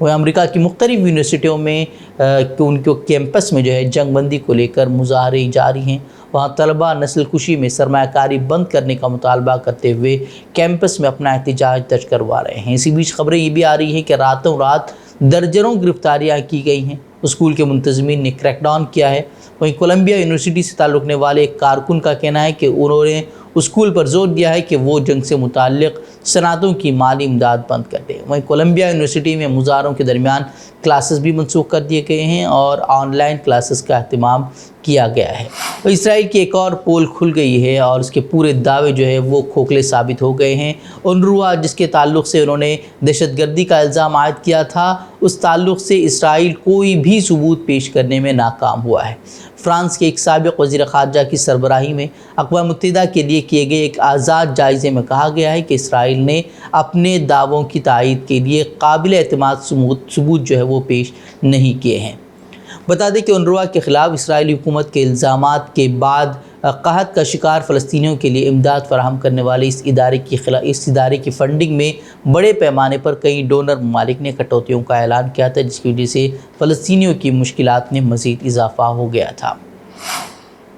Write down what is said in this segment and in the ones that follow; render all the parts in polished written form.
وہ امریکہ کی مختلف یونیورسٹیوں میں ان کے کیمپس میں جو ہے جنگ بندی کو لے کر مظاہرے جاری ہیں۔ وہاں طلبہ نسل کشی میں سرمایہ کاری بند کرنے کا مطالبہ کرتے ہوئے کیمپس میں اپنا احتجاج درج کروا رہے ہیں۔ اسی بیچ خبریں یہ بھی آ رہی ہیں کہ راتوں رات درجنوں گرفتاریاں کی گئی ہیں۔ اسکول کے منتظمین نے کریک ڈاؤن کیا ہے۔ وہیں کولمبیا یونیورسٹی سے تعلق رکھنے والے ایک کارکن کا کہنا ہے کہ انہوں نے اسکول پر زور دیا ہے کہ وہ جنگ سے متعلق صنعتوں کی مالی امداد بند کر دے۔ وہیں کولمبیا یونیورسٹی میں مظاہروں کے درمیان کلاسز بھی منسوخ کر دیے گئے ہیں اور آن لائن کلاسز کا اہتمام کیا گیا ہے۔ اسرائیل کی ایک اور پول کھل گئی ہے اور اس کے پورے دعوے جو ہے وہ کھوکھلے ثابت ہو گئے ہیں۔ انروا جس کے تعلق سے انہوں نے دہشت گردی کا الزام عائد کیا تھا، اس تعلق سے اسرائیل کوئی بھی ثبوت پیش کرنے میں ناکام ہوا ہے۔ فرانس کے ایک سابق وزیر خارجہ کی سربراہی میں اقوام متحدہ کے لیے کیے گئے ایک آزاد جائزے میں کہا گیا ہے کہ اسرائیل نے اپنے دعووں کی تائید کے لیے قابل اعتماد ثبوت جو ہے وہ پیش نہیں کیے ہیں۔ بتا دیں کہ انروا کے خلاف اسرائیلی حکومت کے الزامات کے بعد قحط کا شکار فلسطینیوں کے لیے امداد فراہم کرنے والے اس ادارے کی فنڈنگ میں بڑے پیمانے پر کئی ڈونر ممالک نے کٹوتیوں کا اعلان کیا تھا، جس کی وجہ سے فلسطینیوں کی مشکلات میں مزید اضافہ ہو گیا تھا۔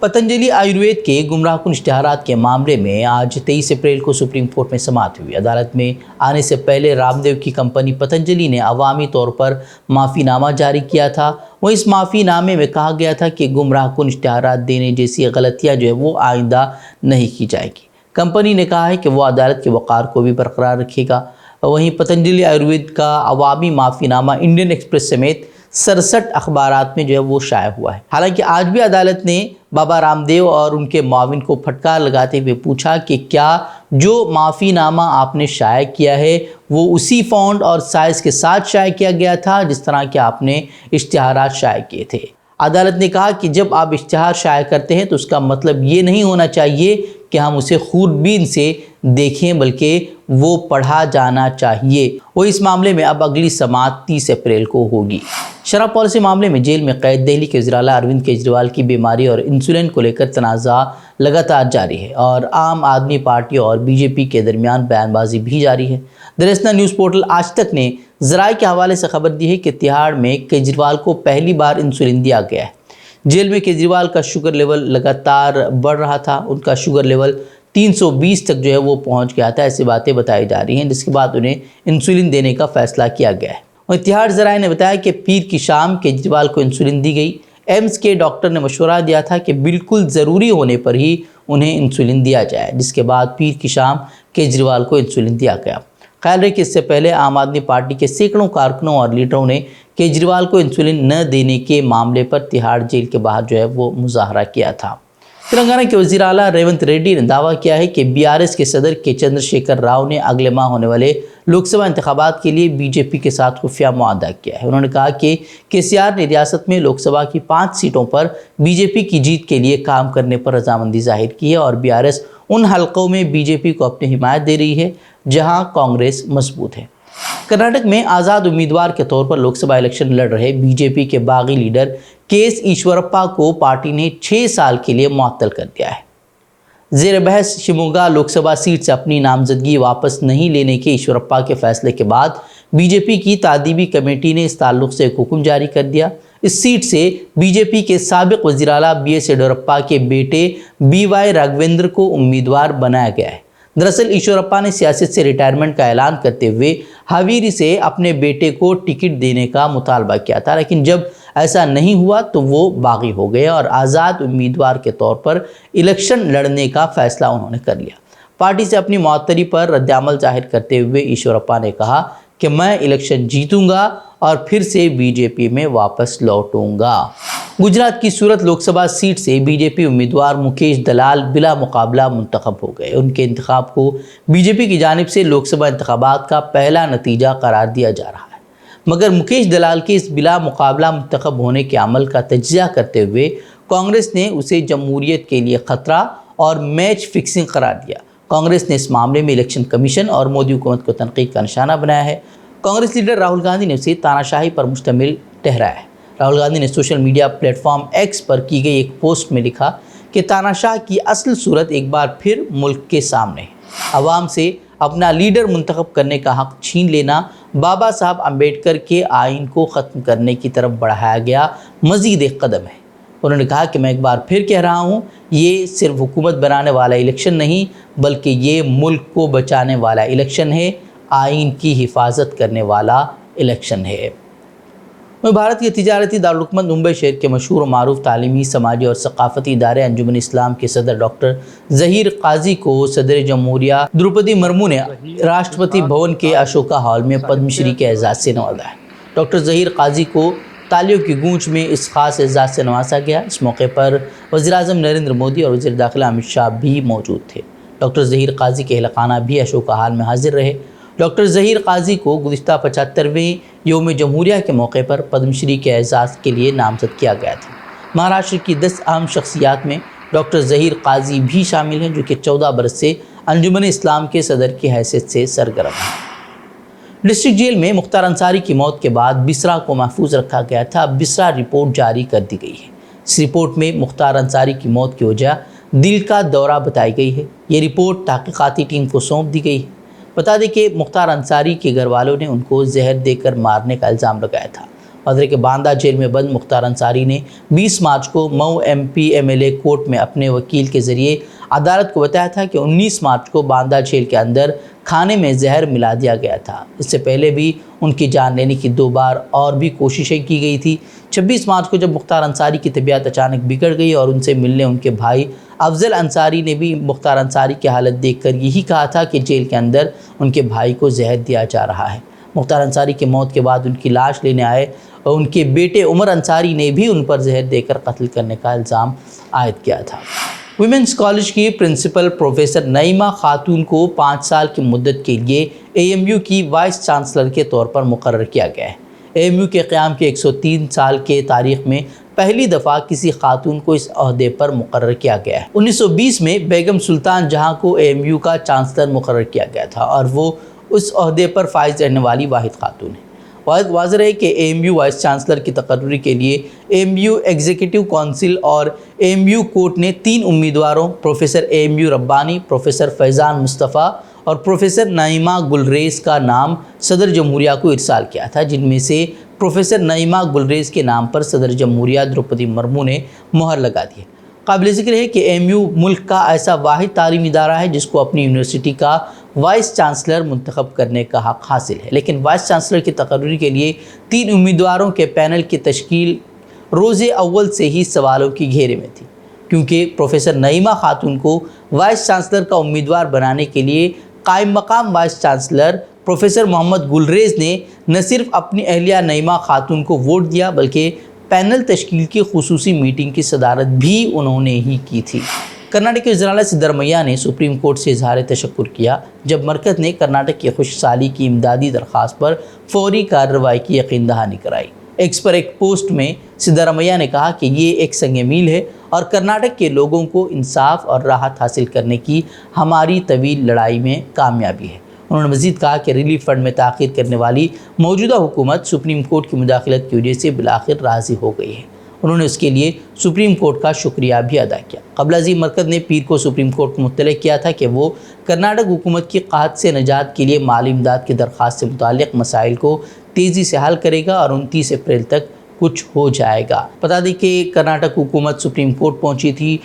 پتنجلی آیوروید کے گمراہ کن اشتہارات کے معاملے میں آج 23 اپریل کو سپریم کورٹ میں سماعت ہوئی۔ عدالت میں آنے سے پہلے رام دیو کی کمپنی پتنجلی نے عوامی طور پر معافی نامہ جاری کیا تھا۔ وہ اس معافی نامے میں کہا گیا تھا کہ گمراہ کن اشتہارات دینے جیسی غلطیاں جو ہے وہ آئندہ نہیں کی جائے گی۔ کمپنی نے کہا ہے کہ وہ عدالت کے وقار کو بھی برقرار رکھے گا۔ وہیں پتنجلی آیوروید کا عوامی معافی نامہ انڈین ایکسپریس سمیت 67 اخبارات میں جو ہے وہ شائع ہوا ہے۔ حالانکہ آج بھی عدالت نے بابا رام دیو اور ان کے معاون کو پھٹکار لگاتے ہوئے پوچھا کہ کیا جو معافی نامہ آپ نے شائع کیا ہے وہ اسی فونٹ اور سائز کے ساتھ شائع کیا گیا تھا جس طرح کہ آپ نے اشتہارات شائع کیے تھے۔ عدالت نے کہا کہ جب آپ اشتہار شائع کرتے ہیں تو اس کا مطلب یہ نہیں ہونا چاہیے کہ ہم اسے خوردبین سے دیکھیں، بلکہ وہ پڑھا جانا چاہیے۔ وہ اس معاملے میں اب اگلی سماعت 30 اپریل کو ہوگی۔ شراب پالیسی معاملے میں جیل میں قید دہلی کے وزیر اعلیٰ اروند کیجریوال کی بیماری اور انسولین کو لے کر تنازع لگاتار جاری ہے اور عام آدمی پارٹی اور بی جے پی کے درمیان بیان بازی بھی جاری ہے۔ دراصل نیوز پورٹل آج تک نے ذرائع کے حوالے سے خبر دی ہے کہ تہاڑ میں کیجریوال کو پہلی بار انسولین دیا گیا ہے۔ جیل میں کیجریوال کا شوگر لیول لگاتار بڑھ رہا تھا۔ ان کا شوگر لیول 320 تک جو ہے وہ پہنچ گیا تھا، ایسی باتیں بتائی جا رہی ہیں، جس کے بعد انہیں انسولین دینے کا فیصلہ کیا گیا ہے۔ اور تہاڑ ذرائع نے بتایا کہ پیر کی شام کیجریوال کو انسولین دی گئی۔ ایمس کے ڈاکٹر نے مشورہ دیا تھا کہ بالکل ضروری ہونے پر ہی انہیں انسولین دیا جائے، جس کے بعد پیر کی شام کیجریوال کو انسولین دیا گیا۔ خیال رہے کہ اس سے پہلے عام آدمی پارٹی کے سینکڑوں کارکنوں اور لیڈروں نے کیجریوال کو انسولین نہ دینے کے معاملے پر تہاڑ جیل کے باہر جو ہے وہ مظاہرہ کیا تھا۔ تلنگانہ کے وزیر اعلیٰ ریونت ریڈی نے دعویٰ کیا ہے کہ BRS کے صدر کے چندر شیکھر راؤ نے اگلے ماہ ہونے والے لوک سبھا انتخابات کے لیے بی جے پی کے ساتھ خفیہ معاہدہ کیا ہے۔ انہوں نے کہا کہ KCR نے ریاست میں لوک سبھا کی 5 سیٹوں پر بی جے پی کی جیت کے لیے کام کرنے پر رضامندی ظاہر کی ہے اور BRS ان حلقوں میں بی جے پی کو اپنی حمایت دے رہی ہے جہاں کانگریس مضبوط ہے۔ کرناٹک میں آزاد امیدوار کے طور پر لوک سبھا الیکشن لڑ رہے بی جے پی کے باغی لیڈر کے ایس ایشورپا کو پارٹی نے 6 سال کے لیے معطل کر دیا ہے۔ زیر بحث شیموگا لوک سبھا سیٹ سے اپنی نامزدگی واپس نہیں لینے کے ایشورپا کے فیصلے کے بعد بی جے پی کی تعدیبی کمیٹی نے اس تعلق سے ایک حکم جاری کر دیا۔ اس سیٹ سے بی جے پی کے سابق وزیر اعلیٰ BS یڈیورپا کے بیٹے BY راگھویندر کو امیدوار بنایا گیا ہے۔ دراصل ایشورپا نے سیاست سے ریٹائرمنٹ کا اعلان کرتے ہوئے ہاویری سے اپنے بیٹے کو ٹکٹ دینے کا مطالبہ کیا تھا، لیکن جب ایسا نہیں ہوا تو وہ باغی ہو گئے اور آزاد امیدوار کے طور پر الیکشن لڑنے کا فیصلہ انہوں نے کر لیا۔ پارٹی سے اپنی معطلی پر رد عمل ظاہر کرتے ہوئے ایشورپا نے کہا کہ میں الیکشن جیتوں گا اور پھر سے بی جے پی میں واپس لوٹوں گا۔ گجرات کی سورت لوک سبھا سیٹ سے بی جے پی امیدوار مکیش دلال بلا مقابلہ منتخب ہو گئے۔ ان کے انتخاب کو بی جے پی کی جانب سے لوک سبھا انتخابات کا پہلا نتیجہ قرار دیا جا رہا ہے، مگر مکیش دلال کے اس بلا مقابلہ منتخب ہونے کے عمل کا تجزیہ کرتے ہوئے کانگریس نے اسے جمہوریت کے لیے خطرہ اور میچ فکسنگ قرار دیا۔ کانگریس نے اس معاملے میں الیکشن کمیشن اور مودی حکومت کو تنقید کا نشانہ بنایا ہے۔ کانگریس لیڈر راہل گاندھی نے اسے تاناشاہی پر مشتمل ٹھہرایا ہے۔ راہل گاندھی نے social media platform X پر کی گئی ایک پوسٹ میں لکھا کہ تاناشاہ کی اصل صورت ایک بار پھر ملک کے سامنے ہے۔ عوام سے اپنا لیڈر منتخب کرنے کا حق چھین لینا بابا صاحب امبیڈکر کے آئین کو ختم کرنے کی طرف بڑھایا گیا مزید ایک قدم ہے۔ انہوں نے کہا کہ میں ایک بار پھر کہہ رہا ہوں، یہ صرف حکومت بنانے والا الیکشن نہیں بلکہ یہ ملک کو بچانے والا الیکشن ہے، آئین کی حفاظت کرنے والا الیکشن ہے۔ بھارت کے تجارتی دارالحکومت ممبئی شہر کے مشہور و معروف تعلیمی، سماجی اور ثقافتی ادارے انجمن اسلام کے صدر ڈاکٹر ظہیر قاضی کو صدر جمہوریہ دروپدی مرمو نے راشٹرپتی بھون کے اشوکا ہال میں پدم شری کے اعزاز سے نوازا ہے۔ ڈاکٹر ظہیر قاضی کو تالیوں کی گونج میں اس خاص اعزاز سے نوازا گیا۔ اس موقع پر وزیر اعظم نریندر مودی اور وزیر داخلہ امت شاہ بھی موجود تھے۔ ڈاکٹر ظہیر قاضی کے اہل خانہ بھی اشوکا ہال میں حاضر رہے۔ ڈاکٹر ظہیر قاضی کو گزشتہ 75ویں یوم جمہوریہ کے موقع پر پدم شری کے اعزاز کے لیے نامزد کیا گیا تھا۔ مہاراشٹر کی 10 اہم شخصیات میں ڈاکٹر ظہیر قاضی بھی شامل ہیں، جو کہ 14 برس سے انجمن اسلام کے صدر کی حیثیت سے سرگرم ہیں۔ ڈسٹرکٹ جیل میں مختار انصاری کی موت کے بعد بسرا کو محفوظ رکھا گیا تھا۔ اب بسرا رپورٹ جاری کر دی گئی ہے۔ اس رپورٹ میں مختار انصاری کی موت کی وجہ دل کا دورہ بتائی گئی ہے۔ یہ رپورٹ تحقیقاتی ٹیم کو سونپ دی گئی ہے۔ بتا دیں کہ مختار انصاری کے گھر والوں نے ان کو زہر دے کر مارنے کا الزام لگایا تھا۔ مدرے کے باندہ جیل میں بند مختار انصاری نے 20 مارچ کو Mau M P M L A court میں اپنے وکیل کے ذریعے عدالت کو بتایا تھا کہ 19 مارچ کو باندہ جیل کے اندر کھانے میں زہر ملا دیا گیا تھا۔ اس سے پہلے بھی ان کی جان لینے کی 2 بار اور بھی کوششیں کی گئی تھی۔ 26 مارچ کو جب مختار انصاری کی طبیعت اچانک بگڑ گئی اور ان سے ملنے ان کے بھائی افضل انصاری نے بھی مختار انصاری کی حالت دیکھ کر یہی کہا تھا کہ جیل کے اندر ان کے بھائی کو زہر دیا جا رہا ہے۔ مختار انصاری کی موت کے بعد ان کی لاش لینے آئے اور ان کے بیٹے عمر انصاری نے بھی ان پر زہر دے کر قتل کرنے کا الزام عائد کیا تھا۔ ویمنس کالج کی پرنسپل پروفیسر نعیمہ خاتون کو 5 سال کی مدت کے لیے اے ایم یو کی وائس چانسلر کے طور پر مقرر کیا گیا ہے۔ اے ایم یو کے قیام کے 103 سال کے تاریخ میں پہلی دفعہ کسی خاتون کو اس عہدے پر مقرر کیا گیا ہے۔ 1920 میں بیگم سلطان جہاں کو اے ایم یو کا چانسلر مقرر کیا گیا تھا اور وہ اس عہدے پر فائز رہنے والی واحد خاتون ہے۔ واضح ہے کہ A M U vice chancellor کی تقرری کے لیے A M U executive council اور اے ایم یو کورٹ نے 3 امیدواروں professor A M U Rabbani, professor Faizan Mustafa اور پروفیسر نعیمہ گلریز کا نام صدر جمہوریہ کو ارسال کیا تھا، جن میں سے پروفیسر نعیمہ گلریز کے نام پر صدر جمہوریہ دروپدی مرمو نے مہر لگا دی ہے۔ قابل ذکر ہے کہ اے ایم یو ملک کا ایسا واحد تعلیمی ادارہ ہے جس کو اپنی یونیورسٹی کا وائس چانسلر منتخب کرنے کا حق حاصل ہے، لیکن وائس چانسلر کی تقرری کے لیے 3 امیدواروں کے پینل کی تشکیل روز اول سے ہی سوالوں کی گھیرے میں تھی، کیونکہ پروفیسر نعیمہ خاتون کو وائس چانسلر کا امیدوار بنانے کے لیے قائم مقام وائس چانسلر پروفیسر محمد گلریز نے نہ صرف اپنی اہلیہ نعیمہ خاتون کو ووٹ دیا بلکہ پینل تشکیل کی خصوصی میٹنگ کی صدارت بھی انہوں نے ہی کی تھی۔ کرناٹک کے وزیر اعلیٰ سدھرمیا نے سپریم کورٹ سے اظہار تشکر کیا جب مرکز نے کرناٹک کی خوش سالی کی امدادی درخواست پر فوری کارروائی کی یقین دہانی کرائی۔ ایکس پر ایک پوسٹ میں سدھرمیا نے کہا کہ یہ ایک سنگ میل ہے اور کرناٹک کے لوگوں کو انصاف اور راحت حاصل کرنے کی ہماری طویل لڑائی میں کامیابی ہے۔ انہوں نے مزید کہا کہ ریلیف فنڈ میں تاخیر کرنے والی موجودہ حکومت سپریم کورٹ کی مداخلت کی وجہ سے بالآخر راضی ہو گئی ہے۔ انہوں نے اس کے لیے سپریم کورٹ کا شکریہ بھی ادا کیا۔ قبل ازیں مرکز نے پیر کو سپریم کورٹ کو مطلع کیا تھا کہ وہ کرناٹک حکومت کی قحط سے نجات کے لیے مالی امداد کی درخواست سے متعلق مسائل کو تیزی سے حل کرے گا اور 29 اپریل تک کچھ ہو جائے گا۔ بتا دیں کہ کرناٹک حکومت سپریم کورٹ پہنچی تھی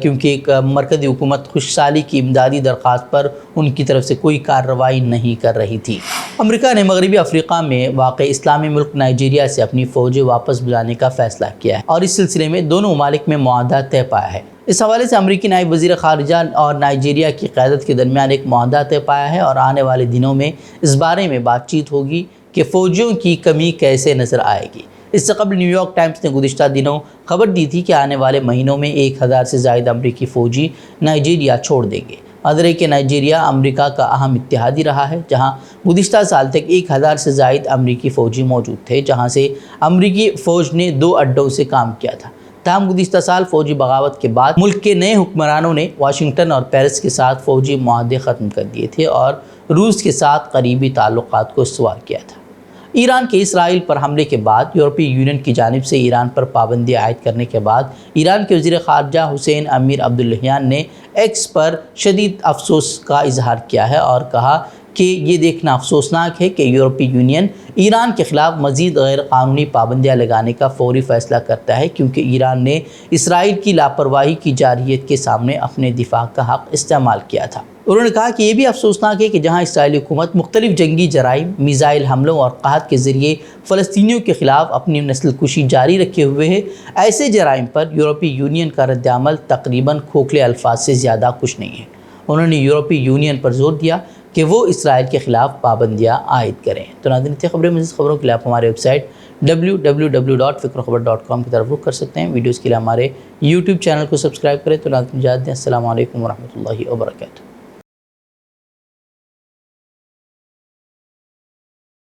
کیونکہ مرکزی حکومت خوش سالی کی امدادی درخواست پر ان کی طرف سے کوئی کارروائی نہیں کر رہی تھی۔ امریکہ نے مغربی افریقہ میں واقع اسلامی ملک نائجیریا سے اپنی فوجیں واپس بلانے کا فیصلہ کیا ہے اور اس سلسلے میں دونوں ممالک میں معاہدہ طے پایا ہے۔ اس حوالے سے امریکی نائب وزیر خارجہ اور نائجیریا کی قیادت کے درمیان ایک معاہدہ طے پایا ہے اور آنے والے دنوں میں اس بارے میں بات چیت ہوگی کہ فوجیوں کی کمی کیسے نظر آئے گی۔ اس سے قبل نیو یارک ٹائمز نے گزشتہ دنوں خبر دی تھی کہ آنے والے مہینوں میں 1000 سے زائد امریکی فوجی نائجیریا چھوڑ دیں گے۔ ادرے کہ نائجیریا امریکہ کا اہم اتحادی رہا ہے، جہاں گزشتہ سال تک 1000 سے زائد امریکی فوجی موجود تھے، جہاں سے امریکی فوج نے 2 اڈوں سے کام کیا تھا۔ تاہم گزشتہ سال فوجی بغاوت کے بعد ملک کے نئے حکمرانوں نے واشنگٹن اور پیرس کے ساتھ فوجی معاہدے ختم کر دیے تھے اور روس کے ساتھ قریبی تعلقات کو استوار کیا تھا۔ ایران کے اسرائیل پر حملے کے بعد یورپی یونین کی جانب سے ایران پر پابندیاں عائد کرنے کے بعد ایران کے وزیر خارجہ حسین امیر عبداللہیان نے ایکس پر شدید افسوس کا اظہار کیا ہے اور کہا کہ یہ دیکھنا افسوسناک ہے کہ یورپی یونین ایران کے خلاف مزید غیر قانونی پابندیاں لگانے کا فوری فیصلہ کرتا ہے کیونکہ ایران نے اسرائیل کی لاپرواہی کی جارحیت کے سامنے اپنے دفاع کا حق استعمال کیا تھا۔ انہوں نے کہا کہ یہ بھی افسوسناک ہے کہ جہاں اسرائیلی حکومت مختلف جنگی جرائم، میزائل حملوں اور قحط کے ذریعے فلسطینیوں کے خلاف اپنی نسل کشی جاری رکھے ہوئے ہے، ایسے جرائم پر یورپی یونین کا رد عمل تقریباً کھوکھلے الفاظ سے زیادہ کچھ نہیں ہے۔ انہوں نے یورپی یونین پر زور دیا کہ وہ اسرائیل کے خلاف پابندیاں عائد کریں۔ تو ناظرین، خبریں مزید خبروں کے لیے آپ ہمارے ویب سائٹ www.fikrokhabar.com کی طرف رخ کر سکتے ہیں۔ ویڈیوز کے لیے ہمارے یوٹیوب چینل کو سبسکرائب کریں۔ تو ناظرین، اجازت دیں، السلام علیکم ورحمۃ اللہ وبرکاتہ۔